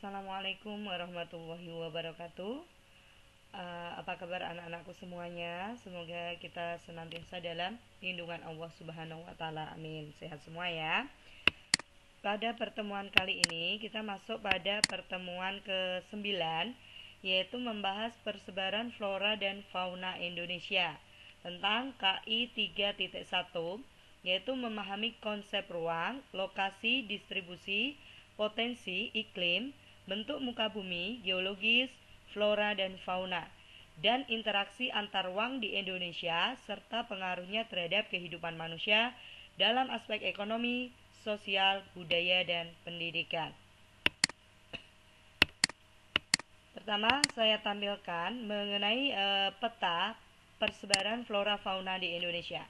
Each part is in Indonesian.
Assalamualaikum warahmatullahi wabarakatuh. Apa kabar anak-anakku semuanya? Semoga kita senantiasa dalam lindungan Allah Subhanahu wa taala. Amin. Sehat semua ya. Pada pertemuan kali ini kita masuk pada pertemuan ke-9, yaitu membahas persebaran flora dan fauna Indonesia tentang KI 3.1, yaitu memahami konsep ruang, lokasi, distribusi, potensi, iklim, bentuk muka bumi, geologis, flora dan fauna, dan interaksi antar ruang di Indonesia serta pengaruhnya terhadap kehidupan manusia dalam aspek ekonomi, sosial, budaya, dan pendidikan. Pertama, saya tampilkan mengenai peta persebaran flora fauna di Indonesia.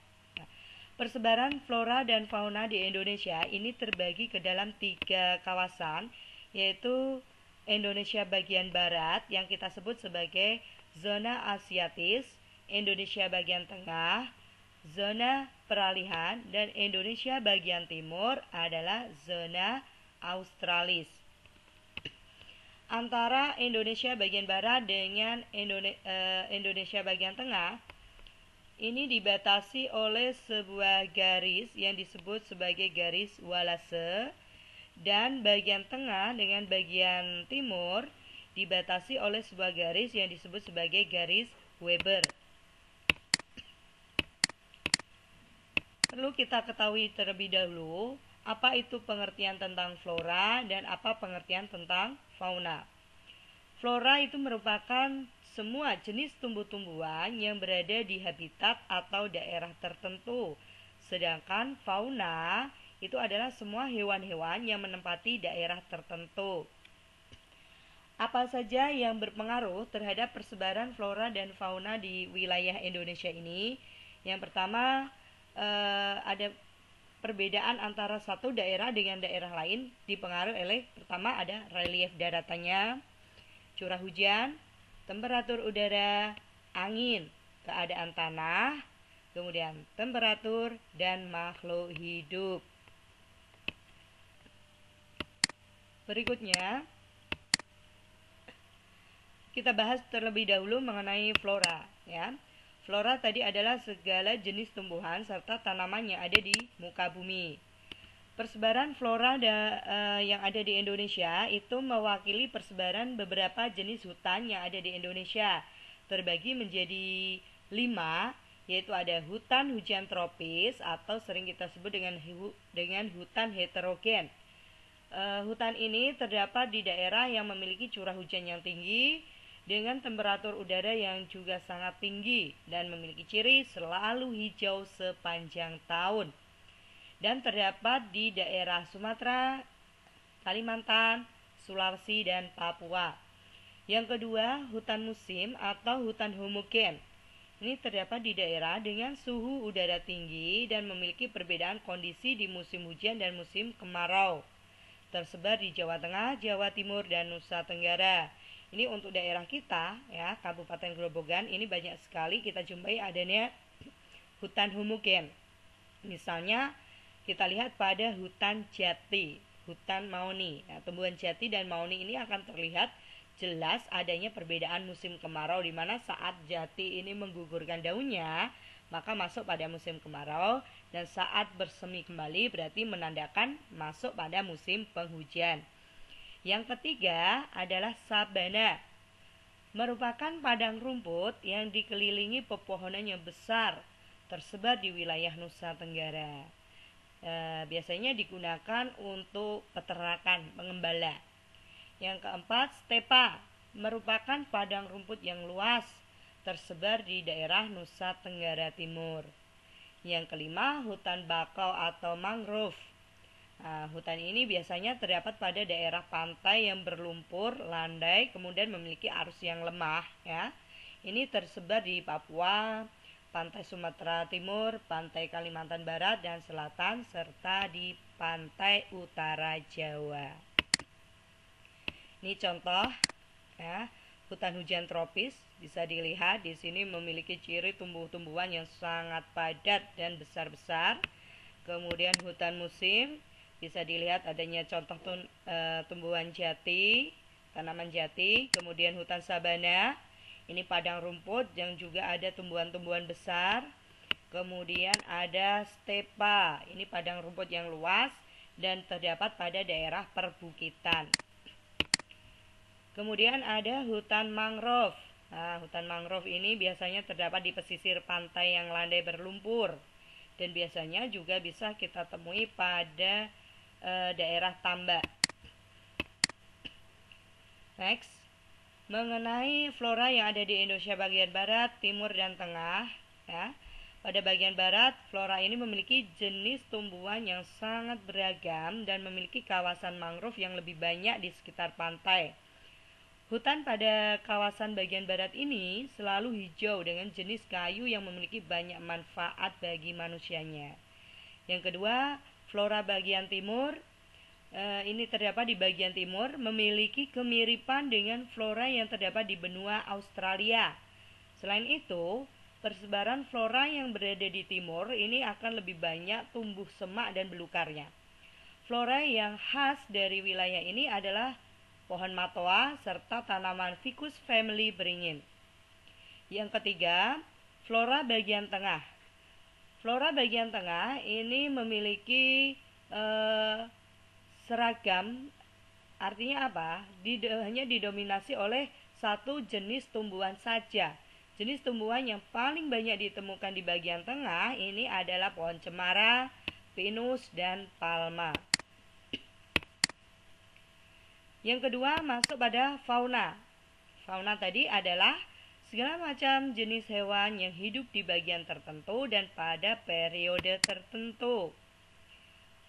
Persebaran flora dan fauna di Indonesia ini terbagi ke dalam 3 kawasan, yaitu Indonesia bagian barat yang kita sebut sebagai zona Asiatis, Indonesia bagian tengah, zona peralihan, dan Indonesia bagian timur adalah zona Australis. Antara Indonesia bagian barat dengan Indonesia bagian tengah ini dibatasi oleh sebuah garis yang disebut sebagai garis Wallace, dan bagian tengah dengan bagian timur dibatasi oleh sebuah garis yang disebut sebagai garis Weber. Perlu kita ketahui terlebih dahulu apa itu pengertian tentang flora dan apa pengertian tentang fauna. Flora itu merupakan semua jenis tumbuh-tumbuhan yang berada di habitat atau daerah tertentu. Sedangkan fauna itu adalah semua hewan-hewan yang menempati daerah tertentu. Apa saja yang berpengaruh terhadap persebaran flora dan fauna di wilayah Indonesia ini? Yang pertama, ada perbedaan antara satu daerah dengan daerah lain dipengaruhi oleh, pertama ada relief daratannya, curah hujan, temperatur udara, angin, keadaan tanah, kemudian temperatur dan makhluk hidup. Berikutnya, kita bahas terlebih dahulu mengenai flora, ya. Flora tadi adalah segala jenis tumbuhan serta tanaman yang ada di muka bumi. Persebaran flora yang ada di Indonesia itu mewakili persebaran beberapa jenis hutan yang ada di Indonesia, terbagi menjadi 5, yaitu ada hutan hujan tropis atau sering kita sebut dengan hutan heterogen. Hutan ini terdapat di daerah yang memiliki curah hujan yang tinggi dengan temperatur udara yang juga sangat tinggi dan memiliki ciri selalu hijau sepanjang tahun, dan terdapat di daerah Sumatera, Kalimantan, Sulawesi, dan Papua. Yang kedua, hutan musim atau hutan homogen. Ini terdapat di daerah dengan suhu udara tinggi dan memiliki perbedaan kondisi di musim hujan dan musim kemarau. Tersebar di Jawa Tengah, Jawa Timur, dan Nusa Tenggara. Ini untuk daerah kita, ya, Kabupaten Grobogan, ini banyak sekali kita jumpai adanya hutan homogen. Misalnya, kita lihat pada hutan jati, hutan mauni. Ya, tumbuhan jati dan mauni ini akan terlihat jelas adanya perbedaan musim kemarau, di mana saat jati ini menggugurkan daunnya, maka masuk pada musim kemarau, dan saat bersemi kembali berarti menandakan masuk pada musim penghujan. Yang ketiga adalah sabana, merupakan padang rumput yang dikelilingi pepohonan yang besar, tersebar di wilayah Nusa Tenggara. Biasanya digunakan untuk peternakan, pengembala. Yang keempat, stepa, merupakan padang rumput yang luas, tersebar di daerah Nusa Tenggara Timur. Yang kelima, hutan bakau atau mangrove. Hutan ini biasanya terdapat pada daerah pantai yang berlumpur, landai, kemudian memiliki arus yang lemah, ya. Ini tersebar di Papua, pantai Sumatera Timur, pantai Kalimantan Barat dan Selatan, serta di pantai utara Jawa. Ini contoh, ya, hutan hujan tropis. Bisa dilihat di sini memiliki ciri tumbuh-tumbuhan yang sangat padat dan besar-besar. Kemudian hutan musim, bisa dilihat adanya contoh tumbuhan jati, tanaman jati, kemudian hutan sabana, ini padang rumput yang juga ada tumbuhan-tumbuhan besar. Kemudian ada stepa, ini padang rumput yang luas dan terdapat pada daerah perbukitan. Kemudian ada hutan mangrove. Nah, hutan mangrove ini biasanya terdapat di pesisir pantai yang landai berlumpur dan biasanya juga bisa kita temui pada daerah tambak. Next, mengenai flora yang ada di Indonesia bagian barat, timur, dan tengah. Ya, pada bagian barat, flora ini memiliki jenis tumbuhan yang sangat beragam dan memiliki kawasan mangrove yang lebih banyak di sekitar pantai. Hutan pada kawasan bagian barat ini selalu hijau dengan jenis kayu yang memiliki banyak manfaat bagi manusianya. Yang kedua, flora bagian timur. Ini terdapat di bagian timur, memiliki kemiripan dengan flora yang terdapat di benua Australia. Selain itu, persebaran flora yang berada di timur ini akan lebih banyak tumbuh semak dan belukarnya. Flora yang khas dari wilayah ini adalah pohon matoa serta tanaman Ficus family beringin. Yang ketiga, flora bagian tengah. Flora bagian tengah ini memiliki seragam, artinya apa? Hanya didominasi oleh satu jenis tumbuhan saja. Jenis tumbuhan yang paling banyak ditemukan di bagian tengah ini adalah pohon cemara, pinus, dan palma. Yang kedua masuk pada fauna. Fauna tadi adalah segala macam jenis hewan yang hidup di bagian tertentu dan pada periode tertentu.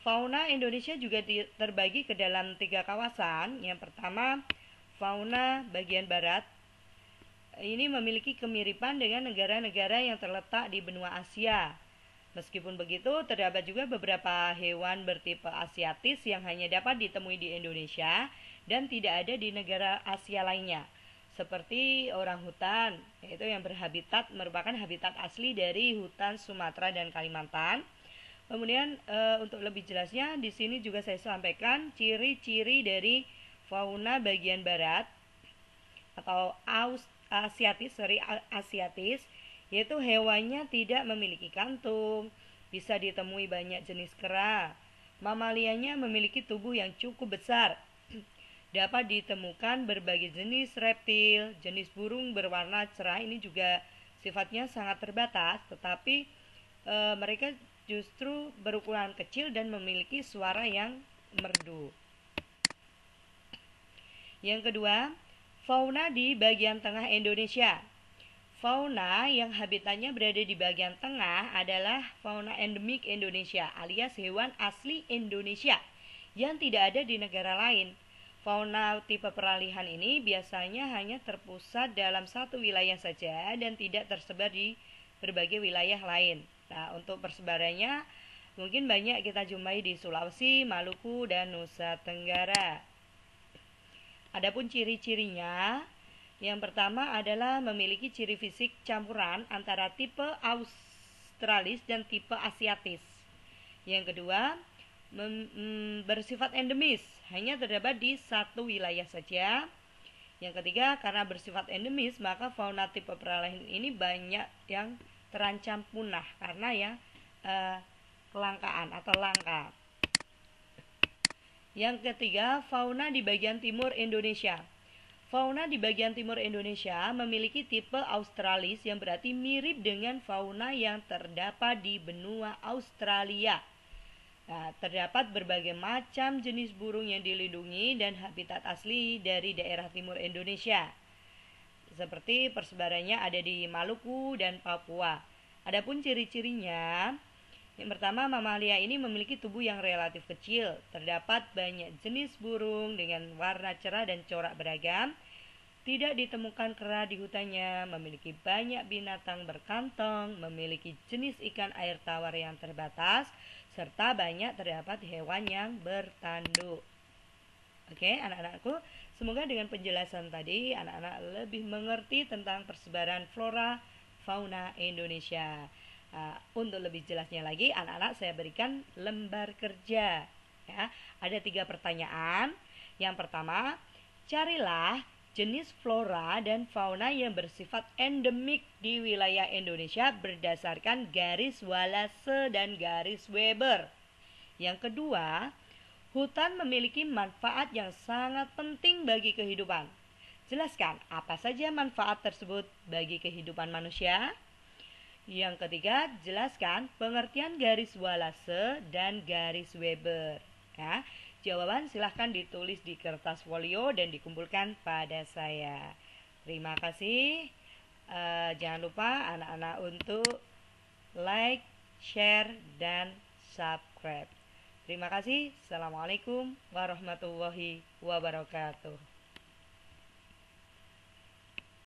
Fauna Indonesia juga terbagi ke dalam 3 kawasan. Yang pertama, fauna bagian barat. Ini memiliki kemiripan dengan negara-negara yang terletak di benua Asia. Meskipun begitu, terdapat juga beberapa hewan bertipe asiatis yang hanya dapat ditemui di Indonesia dan tidak ada di negara Asia lainnya. Seperti orangutan, yaitu yang merupakan habitat asli dari hutan Sumatera dan Kalimantan. Kemudian untuk lebih jelasnya di sini juga saya sampaikan ciri-ciri dari fauna bagian barat atau asiatis, yaitu hewannya tidak memiliki kantung, bisa ditemui banyak jenis kera. Mamalianya memiliki tubuh yang cukup besar. Dapat ditemukan berbagai jenis reptil, jenis burung berwarna cerah ini juga sifatnya sangat terbatas, tetapi mereka justru berukuran kecil dan memiliki suara yang merdu. Yang kedua, fauna di bagian tengah Indonesia. Fauna yang habitatnya berada di bagian tengah adalah fauna endemik Indonesia alias hewan asli Indonesia yang tidak ada di negara lain. Fauna tipe peralihan ini biasanya hanya terpusat dalam satu wilayah saja dan tidak tersebar di berbagai wilayah lain. Nah, untuk persebarannya mungkin banyak kita jumpai di Sulawesi, Maluku, dan Nusa Tenggara. Adapun ciri-cirinya, yang pertama adalah memiliki ciri fisik campuran antara tipe Australis dan tipe Asiatis. Yang kedua, bersifat endemis, hanya terdapat di satu wilayah saja. Yang ketiga, karena bersifat endemis, maka fauna tipe peralihan ini banyak yang terancam punah karena kelangkaan atau langka. Yang ketiga, fauna di bagian timur Indonesia. Fauna di bagian timur Indonesia memiliki tipe Australis yang berarti mirip dengan fauna yang terdapat di benua Australia. Nah, terdapat berbagai macam jenis burung yang dilindungi dan habitat asli dari daerah timur Indonesia. Seperti persebarannya ada di Maluku dan Papua. Adapun ciri-cirinya, yang pertama, mamalia ini memiliki tubuh yang relatif kecil. Terdapat banyak jenis burung dengan warna cerah dan corak beragam. Tidak ditemukan kera di hutannya, memiliki banyak binatang berkantong, memiliki jenis ikan air tawar yang terbatas, serta banyak terdapat hewan yang bertanduk. Oke, anak-anakku, semoga dengan penjelasan tadi anak-anak lebih mengerti tentang persebaran flora fauna Indonesia. Untuk lebih jelasnya lagi, anak-anak saya berikan lembar kerja. Ya, ada 3 pertanyaan. Yang pertama, Carilah jenis flora dan fauna yang bersifat endemik di wilayah Indonesia berdasarkan garis Wallace dan garis Weber. Yang kedua, hutan memiliki manfaat yang sangat penting bagi kehidupan. Jelaskan apa saja manfaat tersebut bagi kehidupan manusia. Yang ketiga, jelaskan pengertian garis Wallace dan garis Weber. Ya, jawaban silahkan ditulis di kertas folio dan dikumpulkan pada saya. Terima kasih. Jangan lupa anak-anak untuk like, share, dan subscribe. Terima kasih. Assalamualaikum warahmatullahi wabarakatuh.